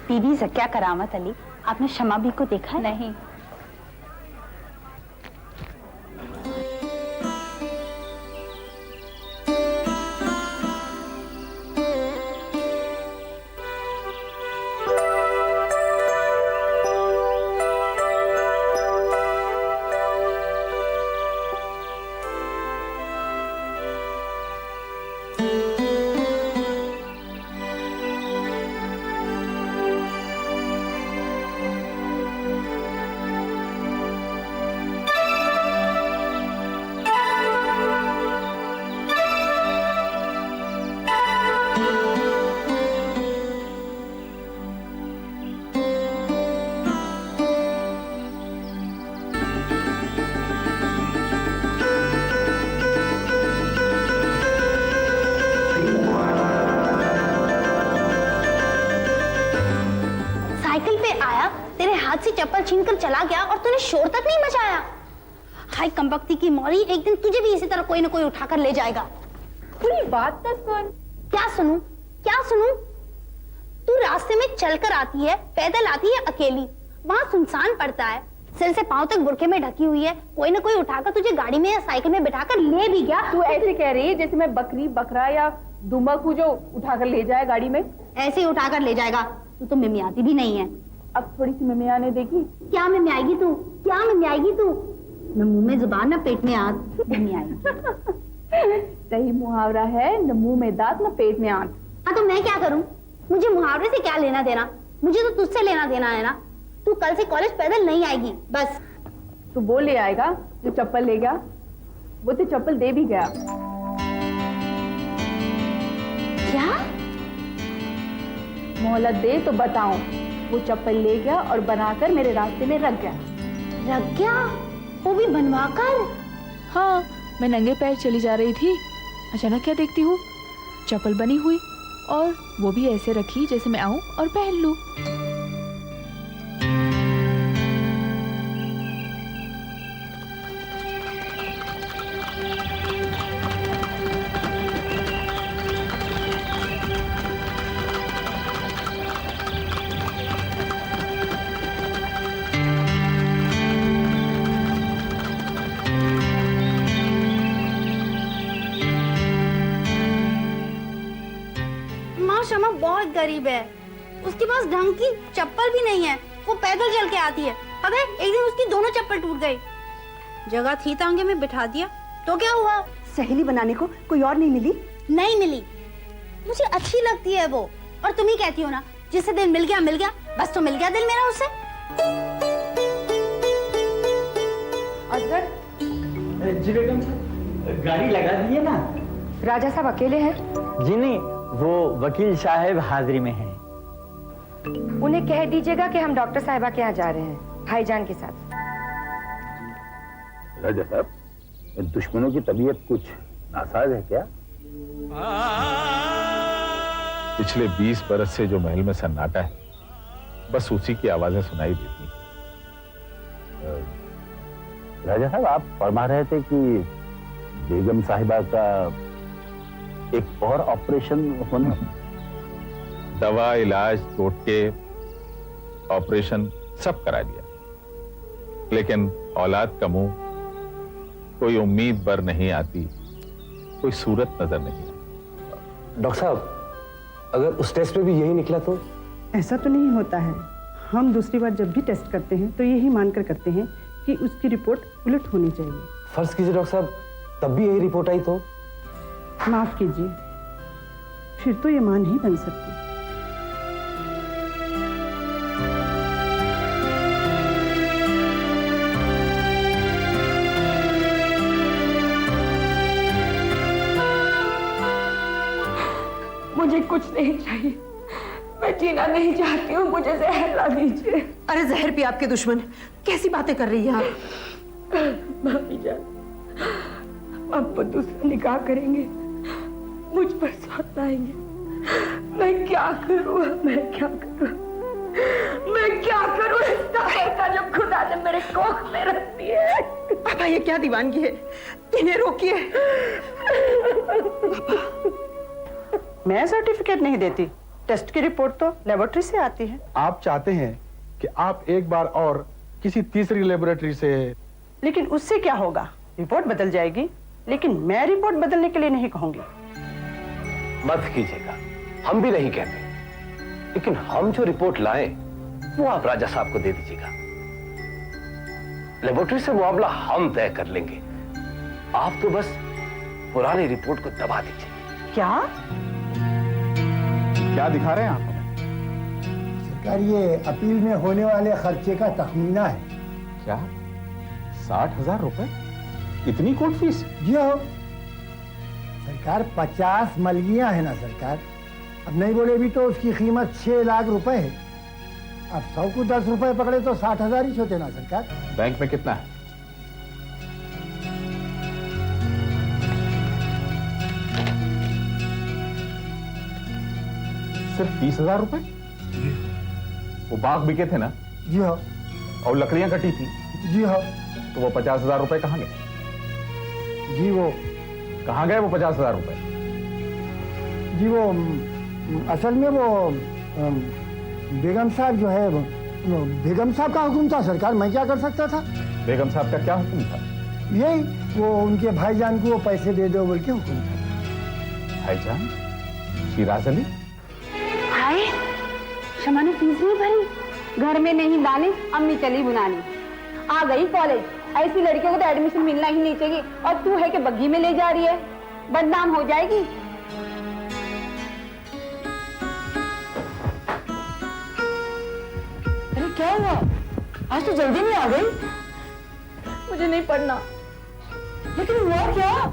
बीबी ज़किया करामत अली, आपने शमा बी को देखा है? नहीं। से चप्पल छीनकर चला गया और तूने शोर तक नहीं मचाया। हाय कमबख्ती की मौली, एक दिन तुझे भी इसी तरह कोई ना कोई उठाकर ले जाएगा। पूरी बात तो सुन। क्या सुनूं? क्या सुनूं? तू रास्ते में चलकर आती है, पैदल आती है अकेली, वहाँ सुनसान पड़ता है, सिर से पांव तक बुरके में ढकी हुई है, कोई ना कोई उठाकर तुझे गाड़ी में या साइकिल में बिठाकर ले भी गया। तू ऐसे कह रही है जैसे मैं बकरी बकरा या दुम्बा को जो उठाकर ले जाए गाड़ी में। ऐसे ही उठाकर ले जाएगा। तू तो मिमियाती भी नहीं है। अब थोड़ी सी मिमियाने देखी। क्या मिमियाएगी तू? क्या मिमियाएगी तू? न मुंह में जुबान न पेट में आंत मिमियाएगी। सही मुहावरा है, न मुंह में दांत न पेट में आंत। हाँ तो मैं क्या करूं? मुझे मुहावरे से क्या लेना देना? मुझे तो तुझसे लेना देना है ना। तू कल से कॉलेज पैदल नहीं आएगी बस। तू वो ले आएगा जो चप्पल ले गया, वो तो चप्पल दे भी गया। क्या? मोहलत दे तो बताऊं। वो चप्पल ले गया और बनाकर मेरे रास्ते में रख गया। रख गया? वो भी बनवाकर? हाँ, मैं नंगे पैर चली जा रही थी, अचानक क्या देखती हूँ, चप्पल बनी हुई और वो भी ऐसे रखी जैसे मैं आऊं और पहन लूं। शमा बहुत गरीब है, उसके पास ढंग की चप्पल भी नहीं है, वो पैदल चल के आती है। पता है एक दिन उसकी दोनों चप्पल टूट गई। जगह थी तांगे में बिठा दिया तो क्या हुआ? सहेली बनाने को कोई और नहीं मिली? नहीं मिली, मुझे अच्छी लगती है वो। और तुम ही कहती हो ना, जिससे दिल मिल गया बस, तो मिल गया दिल मेरा उससे। अजगर जी बेगम साहब, गाड़ी लगा दिए ना। राजा साहब अकेले हैं? जी नहीं, वो वकील साहब हाजिरी में हैं। उन्हें कह दीजिएगा कि हम डॉक्टर साहिबा के यहाँ जा रहे हैं, भाईजान के साथ। राजा साहब, दुश्मनों की तबीयत कुछ नासाज है क्या? पिछले 20 बरस से जो महल में सन्नाटा है, बस उसी की आवाजें सुनाई देती। राजा साहब, आप फरमा रहे थे कि बेगम साहिबा का एक और ऑपरेशन होना। दवा, इलाज, टोटके, ऑपरेशन सब करा लिया, लेकिन औलाद का मुंह कोई उम्मीद बर नहीं आती, कोई सूरत नजर नहीं आती। डॉक्टर साहब, अगर उस टेस्ट में भी यही निकला तो? ऐसा तो नहीं होता है। हम दूसरी बार जब भी टेस्ट करते हैं तो यही मानकर करते हैं कि उसकी रिपोर्ट उलट होनी चाहिए। फर्ज कीजिए डॉक्टर साहब, तब भी यही रिपोर्ट आई तो? माफ कीजिए, फिर तो ये मां नहीं बन सकती। मुझे कुछ नहीं चाहिए, मैं जीना नहीं चाहती हूँ, मुझे जहर ला दीजिए। अरे जहर भी आपके दुश्मन, कैसी बातें कर रही हैं आप? भाभी जान, अब वो दूसरा निकाह करेंगे, मुझ पर साथ आएंगे। मैं क्या करूँ? जो खुदा ने मेरे कोख में रख दी है। पापा, ये क्या दीवानगी है? इन्हें रोकिए। मैं सर्टिफिकेट नहीं देती, टेस्ट की रिपोर्ट तो लेबोरेटरी से आती है। आप चाहते हैं कि आप एक बार और किसी तीसरी लेबोरेटरी से। लेकिन उससे क्या होगा, रिपोर्ट बदल जाएगी, लेकिन मैं रिपोर्ट बदलने के लिए नहीं कहूंगी। मत कीजिएगा, हम भी नहीं कहते, लेकिन हम जो रिपोर्ट लाएं वो आप राजा साहब को दे दीजिएगा। लेबोरेटरी से मुआवजा हम तय कर लेंगे, आप तो बस पुरानी रिपोर्ट को दबा दीजिए। क्या क्या दिखा रहे हैं आप हमें? सरकार, ये अपील में होने वाले खर्चे का तखमीना है। क्या 60,000 रुपए? इतनी कोर्ट फीस? जी हो सरकार, 50 मलगियां है ना सरकार। अब नहीं बोले भी तो उसकी कीमत 6 लाख रुपए है। अब 100 को 10 रुपए पकड़े तो 60,000 ही होते ना सरकार। बैंक में कितना है? सिर्फ 30,000 रुपए? वो बाग बिके थे ना? जी हो। और लकड़ियां कटी थी? जी हो। तो वो 50,000 रुपए कहां गए? जी वो कहां गए वो 50,000 रुपए? जी वो असल में वो बेगम साहब जो है, बेगम साहब का हुक्म था सरकार, मैं क्या कर सकता था। बेगम साहब का क्या हुक्म था? यही वो उनके भाईजान को वो पैसे दे दो बोल के हुक्म था। भाईजान शिराज अली? हाय, शमा ने फीस नहीं भरी। घर में नहीं दाने, अम्मी चली बुनाने। आ गई कॉलेज। ऐसी लड़कियों को तो एडमिशन मिलना ही नहीं चाहिए, और तू है कि बग्गी में ले जा रही है, बदनाम हो जाएगी। अरे क्या हुआ, आज तो जल्दी में आ गई। मुझे नहीं पढ़ना। लेकिन हुआ क्या?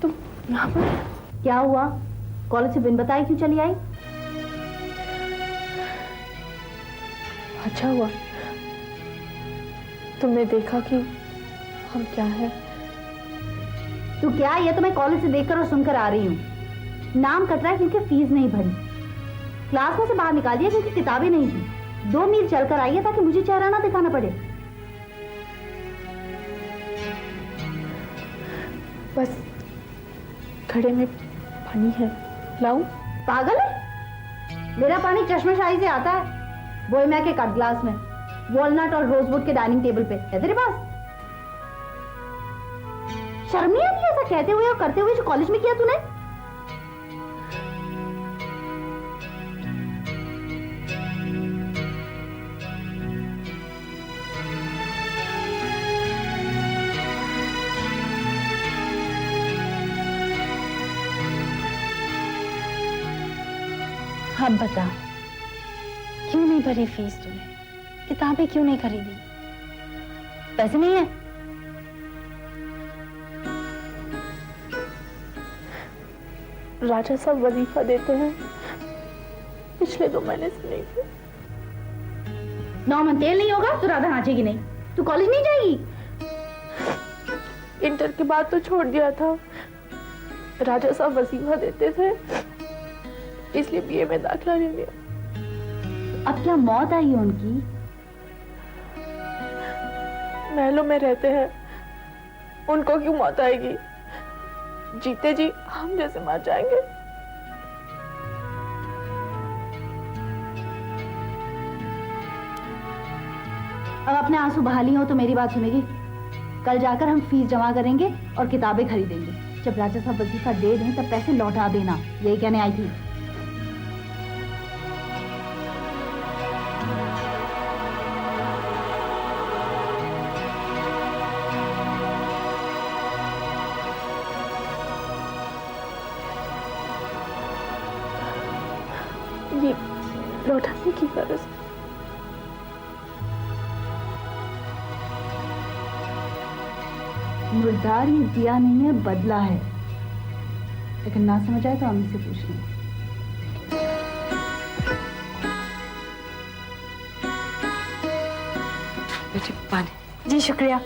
तुम यहाँ पर? क्या हुआ, कॉलेज से बिन बताए क्यों चली आई? अच्छा हुआ तुमने देखा कि हम क्या हैं। तू क्या है, ये तो मैं कॉलेज से देखकर और सुनकर आ रही हूँ। नाम कट रहा है क्योंकि फीस नहीं भरी, क्लास में से बाहर निकाल दिया क्योंकि किताबें नहीं थी। 2 मील चलकर आई है ताकि मुझे चेहरा ना दिखाना पड़े। बस घड़े में पानी है, लाऊं? पागल है, मेरा पानी चश्मेशाही से आता है, बोहेमिया के कट ग्लास में, वॉलनट और रोजवुड के डाइनिंग टेबल पे है तेरे पास। शर्म नहीं आती ऐसा कहते हुए और करते हुए जो कॉलेज में किया तूने? अब बता, क्यों नहीं भरी फीस तूने? किताबें क्यों नहीं खरीदी? पैसे नहीं है? राजा साहब वजीफा देते हैं, पिछले 2 महीने से नहीं थे। 9 मन तेल नहीं होगा तो राधा नाचेगी नहीं। तू कॉलेज नहीं जाएगी? इंटर के बाद तो छोड़ दिया था, राजा साहब वजीफा देते थे, इसलिए बीए में दाखिला ले लिया। अब क्या मौत आई है उनकी? महलों में रहते हैं, उनको क्यों मौत आएगी? जीते जी हम जैसे मर जाएंगे। अब अपने आंसू बहा लिए हो तो मेरी बात सुनेगी? कल जाकर हम फीस जमा करेंगे और किताबें खरीदेंगे। जब राजा साहब वजीफा दे दें तब पैसे लौटा देना, यही कहने आई थी। ये लौटाने की गरज है। मुर्दार ये दिया नहीं है, बदला है। लेकिन ना समझ आए तो अम्मी से पूछ लें। जी पानी। जी शुक्रिया।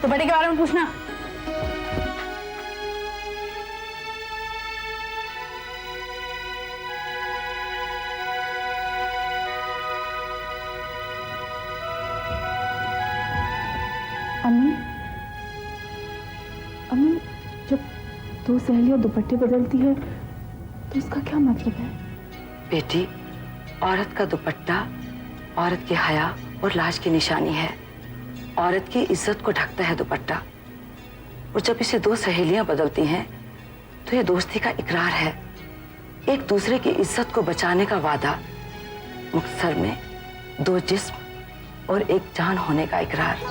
दुपट्टे के बारे में पूछना। अम्मी, अम्मी, जब दो सहेलियां दुपट्टे बदलती है तो उसका क्या मतलब है? बेटी, औरत का दुपट्टा औरत के हया और लाज की निशानी है। औरत की इज्जत को ढकता है दुपट्टा। और जब इसे दो सहेलियां बदलती हैं तो ये दोस्ती का इकरार है, एक दूसरे की इज्जत को बचाने का वादा, मुक्तसर में दो जिस्म और एक जान होने का इकरार।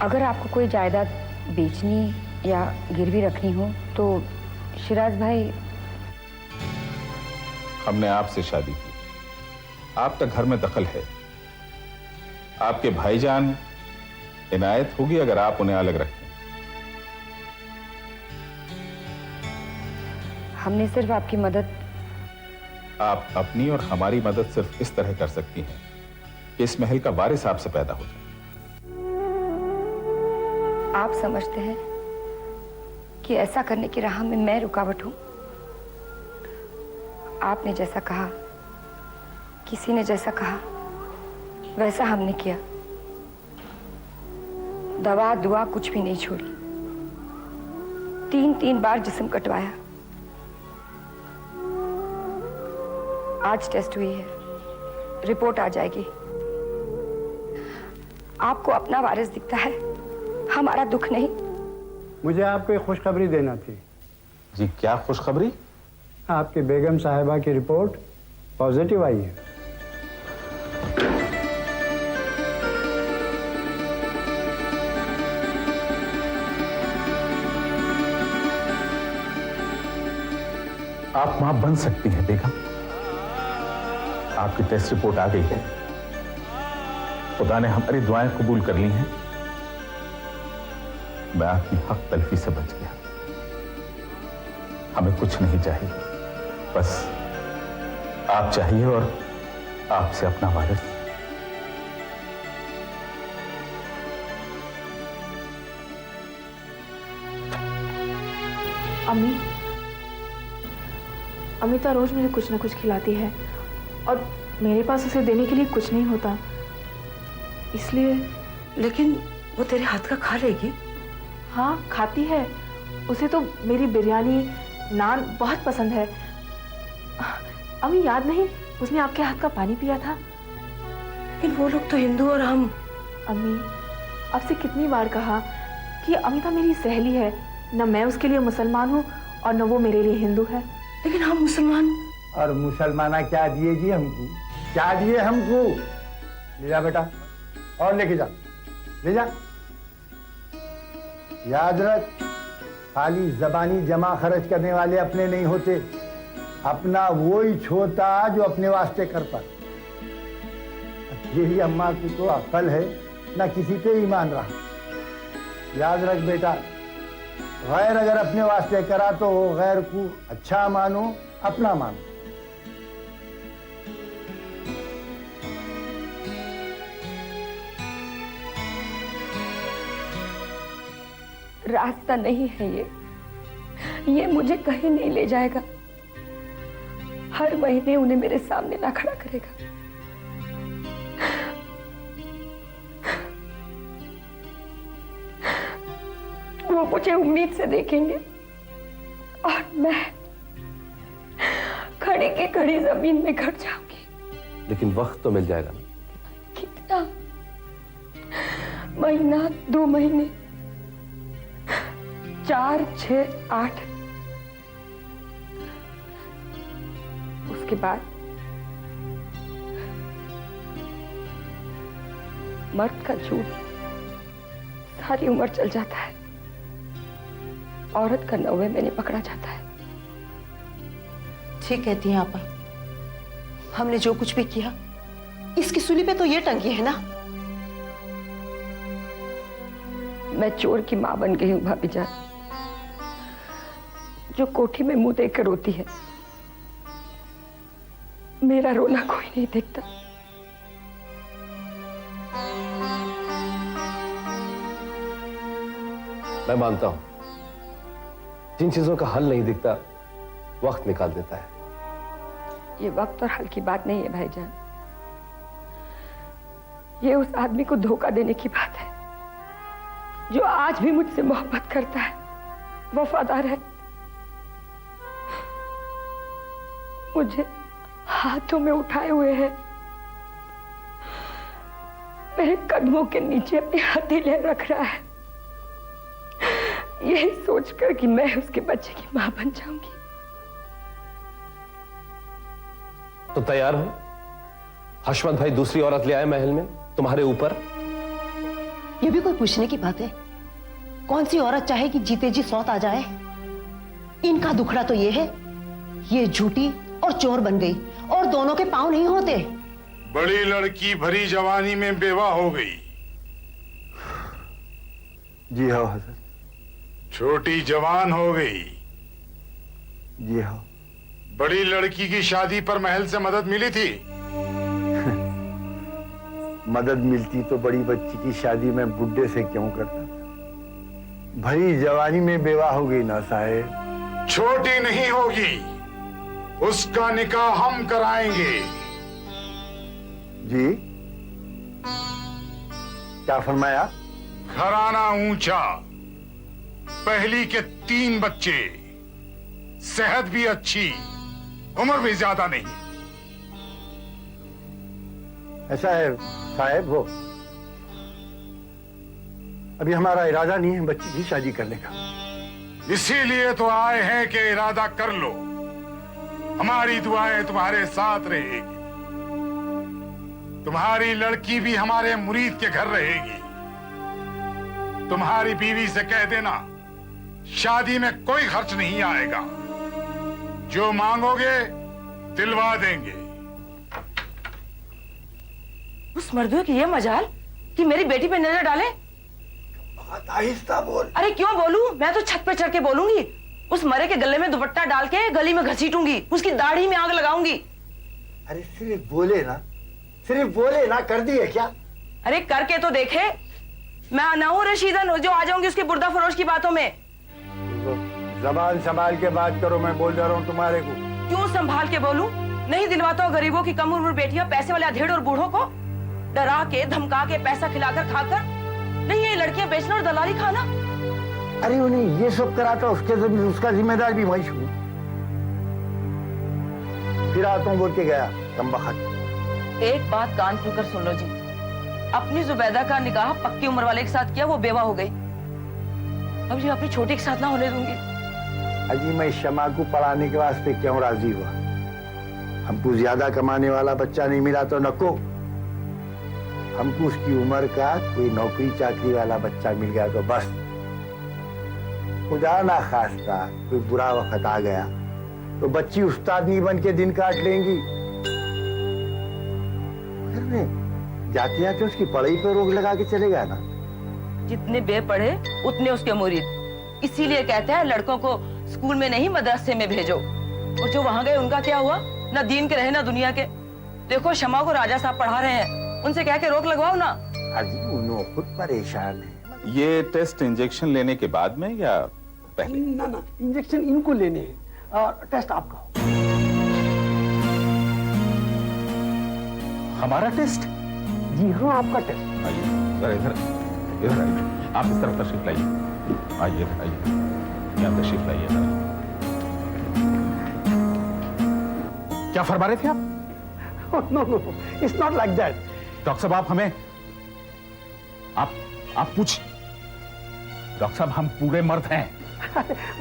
अगर आपको कोई जायदाद बेचनी या गिरवी रखनी हो तो शिराज भाई। हमने आपसे शादी की, आपका घर में दखल है। आपके भाईजान इनायत होगी अगर आप उन्हें अलग रखें। हमने सिर्फ आपकी मदद। आप अपनी और हमारी मदद सिर्फ इस तरह कर सकती हैं कि इस महल का वारिस आपसे पैदा हो जाए। आप समझते हैं कि ऐसा करने की राह में मैं रुकावट हूं? आपने जैसा कहा, किसी ने जैसा कहा, वैसा हमने किया। दवा दुआ कुछ भी नहीं छोड़ी। 3 बार जिस्म कटवाया। आज टेस्ट हुई है, रिपोर्ट आ जाएगी। आपको अपना वारिस दिखता है, हमारा दुख नहीं। मुझे आपको एक खुशखबरी देना थी। जी क्या खुशखबरी? आपकी बेगम साहिबा की रिपोर्ट पॉजिटिव आई है। आप मां बन सकती हैं बेगम। आपकी टेस्ट रिपोर्ट आ गई है। खुदा ने हमारी दुआएं कबूल कर ली हैं। मैं आपकी हक तलफी से बच गया। हमें कुछ नहीं चाहिए, बस आप चाहिए और आपसे अपना वारिस। अम्मी, अमिता रोज मुझे कुछ ना कुछ खिलाती है और मेरे पास उसे देने के लिए कुछ नहीं होता, इसलिए। लेकिन वो तेरे हाथ का खा लेगी। हाँ, खाती है। उसे तो मेरी बिरयानी, नान बहुत पसंद है। अम्मी याद नहीं, उसने आपके हाथ का पानी पिया था। लेकिन वो लोग तो हिंदू और हम। अम्मी, आपसे कितनी बार कहा कि अमिता मेरी सहेली है। न मैं उसके लिए मुसलमान हूँ और न वो मेरे लिए हिंदू है। लेकिन हम मुसलमान। और मुसलमाना क्या दिएगी हमको? क्या दिए हमको? ले जा बेटा और लेके जा, ले जा। याद रख, खाली जबानी जमा खर्च करने वाले अपने नहीं होते। अपना वो ही छोटा जो अपने वास्ते करता। यही अम्मा की तो अक्ल है, ना किसी पे ईमान रहा। याद रख बेटा, गैर अगर अपने वास्ते करा तो गैर को अच्छा मानो, अपना मानो। रास्ता नहीं है ये मुझे कहीं नहीं ले जाएगा। हर महीने उन्हें मेरे सामने ना खड़ा करेगा। वो मुझे उम्मीद से देखेंगे और मैं खड़ी की खड़ी जमीन में घट जाऊंगी। लेकिन वक्त तो मिल जाएगा ना। कितना? महीना, 2 महीने, 4, 6, 8। उसके बाद मर्द का झूठ सारी उम्र चल जाता है। औरत का 9वें महीने पकड़ा जाता है। ठीक कहती हैं आपा। हमने जो कुछ भी किया इसकी सूली पे तो ये टंगी है ना। मैं चोर की मां बन गई हूं भाभी जान, जो कोठी में मुंह देकर रोती है। मेरा रोना कोई नहीं देखता। मैं मानता हूं जिन चीजों का हल नहीं दिखता वक्त निकाल देता है। ये वक्त और हल की बात नहीं है भाईजान, ये उस आदमी को धोखा देने की बात है जो आज भी मुझसे मोहब्बत करता है, वफादार है। मुझे हाथों में उठाए हुए है, मेरे कदमों के नीचे अपनी हथेलियां रख रहा है, यही सोचकर कि मैं उसके बच्चे की मां बन जाऊंगी। तो तैयार हो? हशमत भाई दूसरी औरत ले आए महल में तुम्हारे ऊपर। ये भी कोई पूछने की बात है? कौन सी औरत चाहे कि जीते जी सौत आ जाए? इनका दुखड़ा तो ये है, ये झूठी और चोर बन गई और दोनों के पांव नहीं होते। बड़ी लड़की भरी जवानी में बेवा हो गई। जी हाँ हजरत। छोटी जवान हो गई। जी हाँ। बड़ी लड़की की शादी पर महल से मदद मिली थी। मदद मिलती तो बड़ी बच्ची की शादी में बुड्ढे से क्यों करता? भरी जवानी में बेवा हो गई ना साहेब। छोटी नहीं होगी, उसका निकाह हम कराएंगे। जी क्या फरमाया? घराना ऊंचा, पहली के 3 बच्चे, सेहत भी अच्छी, उम्र भी ज्यादा नहीं। ऐसा है साहेब, वो अभी हमारा इरादा नहीं है बच्ची की शादी करने का। इसीलिए तो आए हैं कि इरादा कर लो, हमारी दुआएं तुम्हारे साथ रहेगी। तुम्हारी लड़की भी हमारे मुरीद के घर रहेगी। तुम्हारी बीवी से कह देना शादी में कोई खर्च नहीं आएगा, जो मांगोगे दिलवा देंगे। उस मर्दों की ये मजाल कि मेरी बेटी पे नजर डाले। आहिस्ता बोल। अरे क्यों बोलूं? मैं तो छत पे चढ़ के बोलूंगी। उस मरे के गले में दुपट्टा डाल के गली में घसीटूंगी, उसकी दाढ़ी में आग लगाऊंगी। अरे सिर्फ बोले ना, सिर्फ बोले ना, कर दिए क्या? अरे करके तो देखे। मैं ना हूं रशीदन जो आ जाऊंगी उसकी बुर्दा फरोश की बातों में। जबान संभाल के बात करो, मैं बोल रहा हूं तुम्हारे को। क्यों संभाल के बोलूं? नहीं दिलवाता हूं गरीबों की कम उम्र बेटियां पैसे वाले अधेड़ और बूढ़ों को डरा के धमका के पैसा खिलाकर खाकर। नहीं ये लड़कियां बेचना और दलाली खाना। अरे उन्हें ये सब कराता उसका जिम्मेदार भी वही हूँ। फिर आता हूँ बोल के गया कमबख्त। एक बात कान खुलकर सुन लो जी, अपनी जुबैदा का निकाह पक्की उम्र वाले के साथ किया, वो बेवा हो गई। अब जी अपनी छोटी के साथ ना होने दूंगी। अजी मैं शमा को पढ़ाने के वास्ते क्यों राजी हुआ? हमको ज्यादा कमाने वाला बच्चा नहीं मिला तो नको, हमको उसकी उम्र का कोई नौकरी चाकरी वाला बच्चा मिल गया तो बस। खुदा ना खास्ता कोई बुरा वक्त आ गया तो बच्ची उस्ताद नहीं बन के दिन काट लेंगी। जाते जाते उसकी पढ़ाई पर रोक लगा के चलेगा ना। जितने बेपढ़े उतने उसके मुरीद। इसीलिए कहते हैं लड़कों को स्कूल में नहीं मदरसे में भेजो। और जो वहां गए उनका क्या हुआ? ना दीन के रहे ना दुनिया के। देखो शमा को राजा साहब पढ़ा रहे हैं, उनसे कह के रोक लगवाओ ना। अजी उन्होंने खुद परेशान है। ये टेस्ट इंजेक्शन लेने के बाद में या पहले? ना ना, इंजेक्शन इनको लेने हैं और टेस्ट आपका हो। हमारा टेस्ट? जी हाँ आपका टेस्ट। आइए इधर इधर इधर आइए, आप इस तरफ तशरीफ लाइए। आइए आइए, यहाँ तशरीफ लाइए जरा। क्या फरमा रहे थे आप? No no, it's not like that. Doctor साहब आप हमें आप पूछ। डॉक्टर साहब हम पूरे मर्द हैं।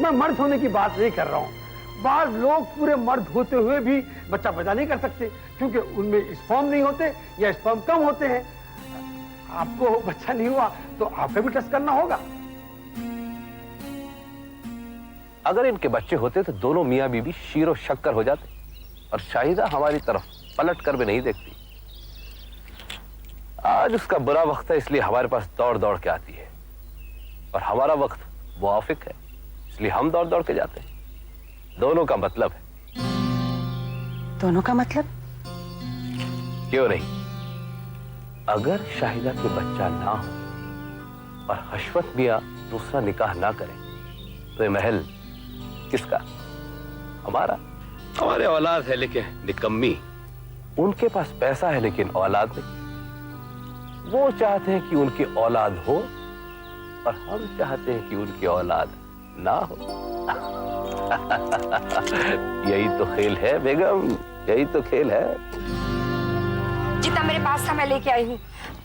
मैं मर्द होने की बात नहीं कर रहा हूँ। बाज लोग पूरे मर्द होते हुए भी बच्चा पैदा नहीं कर सकते क्योंकि उनमें स्पर्म नहीं होते या स्पर्म कम होते हैं। आपको बच्चा नहीं हुआ तो आपका भी टेस्ट करना होगा। अगर इनके बच्चे होते तो दोनों मियाँ बीबी शीरो शक्कर हो जाते, और शाहिदा हमारी तरफ पलट कर भी नहीं देखती। आज उसका बुरा वक्त है, इसलिए हमारे पास दौड़ दौड़ के आती है, और हमारा वक्त मुआफिक है, इसलिए हम दौड़ दौड़ के जाते हैं। दोनों का मतलब है। दोनों का मतलब? क्यों नहीं? अगर शाहिदा के बच्चा ना हो और हशमत मियाँ दूसरा निकाह ना करें तो ये महल किसका? हमारा। हमारे औलाद है लेकिन निकम्मी, उनके पास पैसा है लेकिन औलाद नहीं। वो चाहते हैं कि उनकी औलाद हो और हम चाहते हैं कि उनकी औलाद ना हो। यही तो खेल है बेगम, यही तो खेल है। जितना मेरे पास था मैं लेके आई हूँ।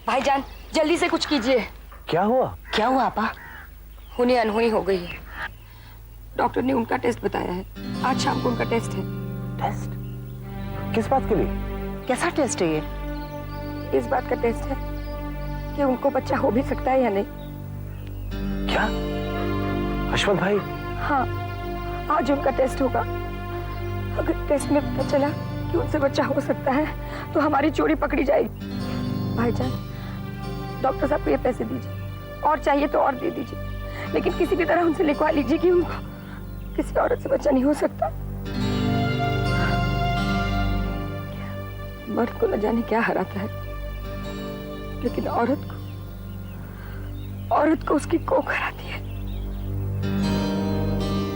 भाईजान जल्दी से कुछ कीजिए। क्या हुआ? क्या हुआ आपा? होनी अनहोनी हो गई है। डॉक्टर ने उनका टेस्ट बताया है, आज शाम को उनका टेस्ट है। टेस्ट? किस बात के लिए? कैसा टेस्ट है ये? इस बात का टेस्ट है कि उनको बच्चा हो भी सकता है या नहीं। क्या? हशमत भाई? हाँ, आज उनका टेस्ट होगा। अगर टेस्ट में पता चला कि उनसे बच्चा हो सकता है तो हमारी चोरी पकड़ी जाएगी। भाईजान, डॉक्टर साहब को ये पैसे दीजिए, और चाहिए तो और दे दीजिए, लेकिन किसी भी तरह उनसे लिखवा लीजिए कि उनको किसी औरत से बच्चा नहीं हो सकता। मर्द को न जाने क्या हराता है, लेकिन औरत को उसकी कोख हराती है।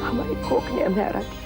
हमारी कोख ने हमें हरा दिया।